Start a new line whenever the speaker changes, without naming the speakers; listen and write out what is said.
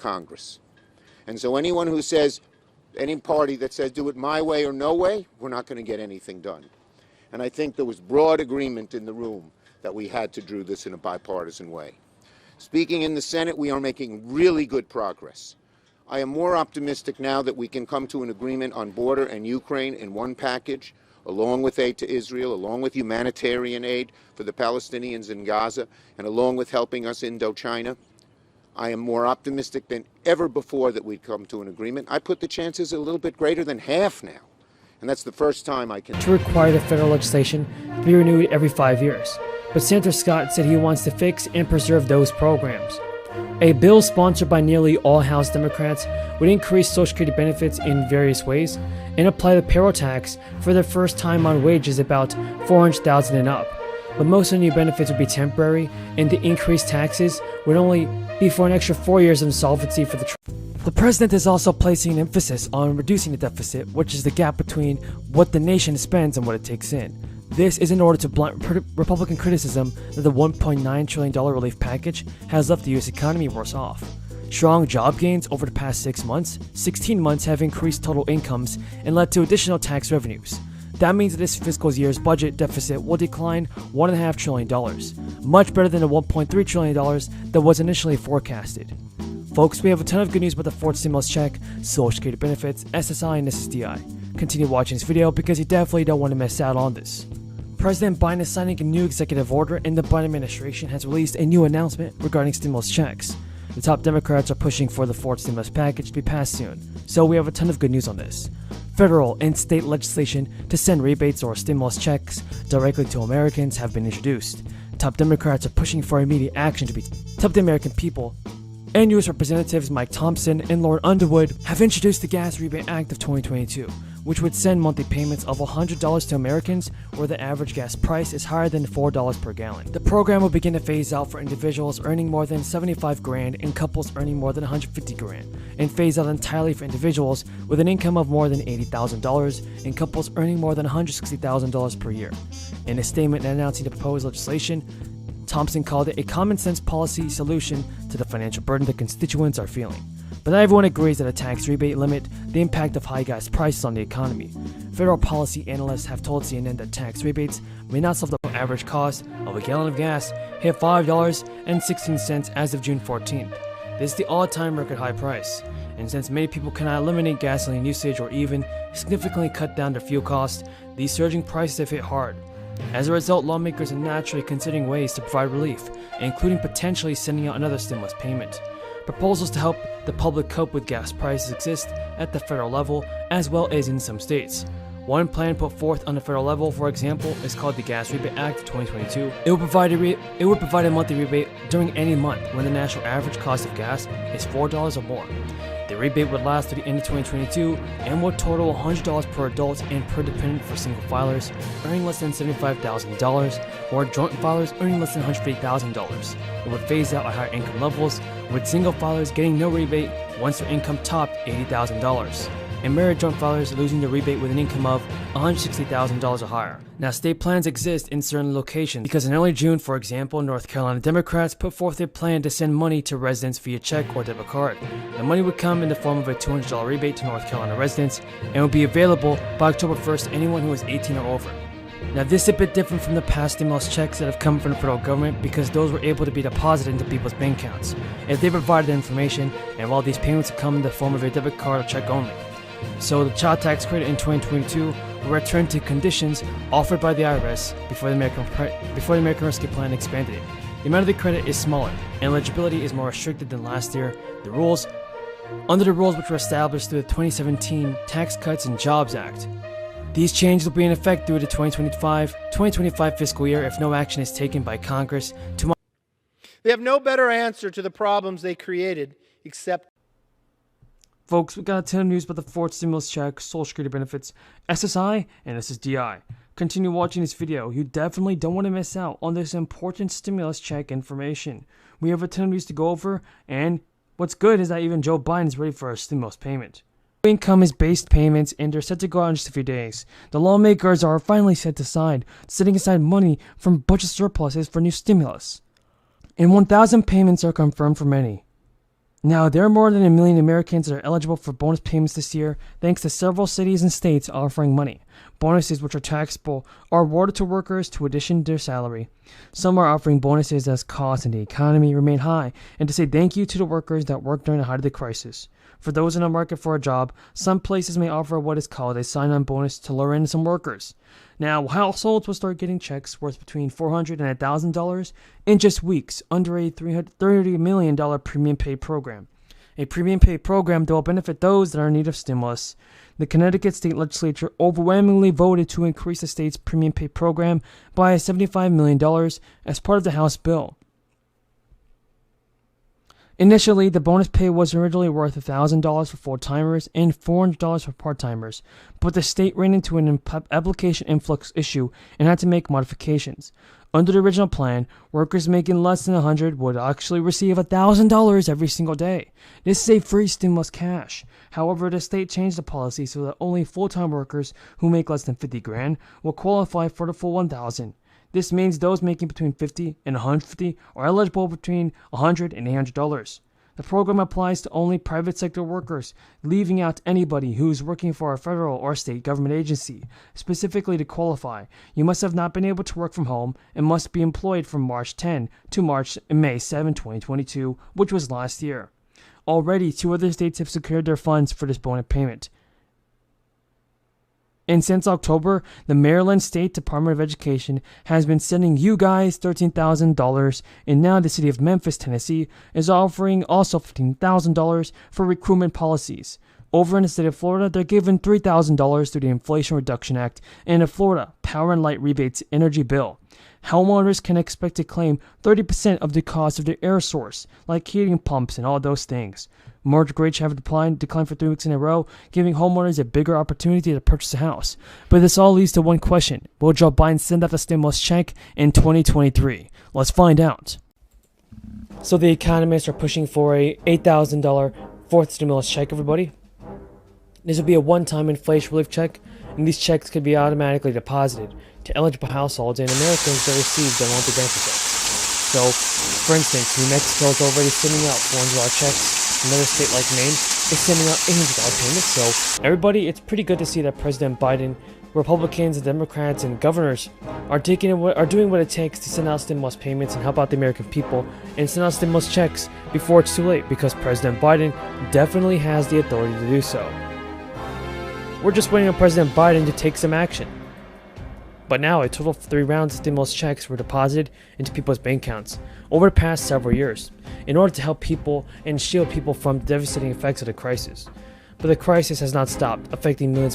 Congress. And so anyone who says, any party that says do it my way or no way, we're not going to get anything done. And I think there was broad agreement in the room that we had to do this in a bipartisan way. Speaking in the Senate, we are making really good progress. I am more optimistic now that we can come to an agreement on border and Ukraine in one package, along with aid to Israel, along with humanitarian aid for the Palestinians in Gaza, and along with helping us Indochina. I am more optimistic than ever before that we'd come to an agreement. I put the chances a little bit greater than half now. And that's the first time I can...
to require the federal legislation to be renewed every 5 years. But Senator Scott said he wants to fix and preserve those programs. A bill sponsored by nearly all House Democrats would increase Social Security benefits in various ways and apply the payroll tax for the first time on wages about $400,000 and up. But most of the new benefits would be temporary, and the increased taxes would only be for an extra 4 years of insolvency for the president is also placing an emphasis on reducing the deficit, which is the gap between what the nation spends and what it takes in. This is in order to blunt Republican criticism that the $1.9 trillion relief package has left the U.S. economy worse off. Strong job gains over the past 16 months have increased total incomes and led to additional tax revenues. That means that this fiscal year's budget deficit will decline $1.5 trillion, much better than the $1.3 trillion that was initially forecasted. Folks, we have a ton of good news about the fourth stimulus check, Social Security benefits, SSI, and SSDI. Continue watching this video because you definitely don't want to miss out on this. President Biden is signing a new executive order, and the Biden administration has released a new announcement regarding stimulus checks. The top Democrats are pushing for the fourth stimulus package to be passed soon, so we have a ton of good news on this. Federal and state legislation to send rebates or stimulus checks directly to Americans have been introduced. Top Democrats are pushing for immediate action to be help the American people. And U.S. Representatives Mike Thompson and Lord Underwood have introduced the Gas Rebate Act of 2022, which would send monthly payments of $100 to Americans where the average gas price is higher than $4 per gallon. The program will begin to phase out for individuals earning more than $75,000 and couples earning more than $150,000, and phase out entirely for individuals with an income of more than $80,000 and couples earning more than $160,000 per year. In a statement announcing the proposed legislation, Thompson called it a common-sense policy solution to the financial burden that constituents are feeling. But not everyone agrees that a tax rebate limit the impact of high gas prices on the economy. Federal policy analysts have told CNN that tax rebates may not solve the average cost of a gallon of gas hit $5.16 as of June 14th. This is the all-time record high price. And since many people cannot eliminate gasoline usage or even significantly cut down their fuel costs, these surging prices have hit hard. As a result, lawmakers are naturally considering ways to provide relief, including potentially sending out another stimulus payment. Proposals to help the public cope with gas prices exist at the federal level as well as in some states. One plan put forth on the federal level, for example, is called the Gas Rebate Act of 2022. It would provide a monthly rebate during any month when the national average cost of gas is $4 or more. The rebate would last to the end of 2022 and would total $100 per adult and per dependent for single filers earning less than $75,000 or joint filers earning less than $150,000. It would phase out at higher income levels, with single filers getting no rebate once their income topped $80,000, and married joint filers losing the rebate with an income of $160,000 or higher. Now, state plans exist in certain locations because in early June, for example, North Carolina Democrats put forth a plan to send money to residents via check or debit card. The money would come in the form of a $200 rebate to North Carolina residents and would be available by October 1st to anyone who is 18 or over. Now, this is a bit different from the past stimulus checks that have come from the federal government because those were able to be deposited into people's bank accounts if they provided the information, and while these payments would come in the form of a debit card or check only. So the child tax credit in 2022 will return to conditions offered by the IRS before the American Rescue Plan expanded it. The amount of the credit is smaller, and eligibility is more restricted than last year. Under the rules which were established through the 2017 Tax Cuts and Jobs Act. These changes will be in effect through the 2025 fiscal year if no action is taken by Congress to...
They have no better answer to the problems they created except...
Folks, we got a ton of news about the fourth stimulus check, Social Security benefits, SSI, and SSDI. Continue watching this video. You definitely don't want to miss out on this important stimulus check information. We have a ton of news to go over, and what's good is that even Joe Biden is ready for a stimulus payment. Income is based payments, and they're set to go out in just a few days. The lawmakers are finally setting aside money from budget surpluses for new stimulus. And 1,000 payments are confirmed for many. Now, there are more than 1 million Americans that are eligible for bonus payments this year, thanks to several cities and states offering money. Bonuses, which are taxable, are awarded to workers to addition to their salary. Some are offering bonuses as costs in the economy remain high, and to say thank you to the workers that worked during the height of the crisis. For those in the market for a job, some places may offer what is called a sign-on bonus to lure in some workers. Now, households will start getting checks worth between $400 and $1,000 in just weeks under a $30 million premium pay program. A premium pay program that will benefit those that are in need of stimulus. The Connecticut State Legislature overwhelmingly voted to increase the state's premium pay program by $75 million as part of the House bill. Initially, the bonus pay was originally worth $1,000 for full-timers and $400 for part-timers, but the state ran into an application influx issue and had to make modifications. Under the original plan, workers making less than $100 would actually receive $1,000 every single day. This is a free stimulus cash. However, the state changed the policy so that only full-time workers who make less than $50,000 will qualify for the full $1,000. This means those making between $50 and $150 are eligible between $100 and $800. The program applies to only private sector workers, leaving out anybody who is working for a federal or state government agency. Specifically, to qualify, you must have not been able to work from home and must be employed from March 10 to May 7, 2022, which was last year. Already, 2 other states have secured their funds for this bonus payment. And since October, the Maryland State Department of Education has been sending you guys $13,000, and now the city of Memphis, Tennessee, is offering also $15,000 for recruitment policies. Over in the state of Florida, they're giving $3,000 through the Inflation Reduction Act and the Florida Power and Light Rebates Energy Bill. Homeowners can expect to claim 30% of the cost of their air source, like heating pumps and all those things. Mortgage rates have declined for 3 weeks in a row, giving homeowners a bigger opportunity to purchase a house. But this all leads to one question. Will Joe Biden send out the stimulus check in 2023? Let's find out. So the economists are pushing for a $8,000 fourth stimulus check, everybody. This will be a one-time inflation relief check, and these checks could be automatically deposited to eligible households and Americans that receive their monthly benefit checks. So, for instance, New Mexico is already sending out $400 checks. Another state like Maine is sending out $800 payments. So, everybody, it's pretty good to see that President Biden, Republicans, and Democrats, and governors are doing what it takes to send out stimulus payments and help out the American people and send out stimulus checks before it's too late, because President Biden definitely has the authority to do so. We're just waiting on President Biden to take some action. But now, a total of 3 rounds of stimulus checks were deposited into people's bank accounts over the past several years in order to help people and shield people from the devastating effects of the crisis. But the crisis has not stopped, affecting millions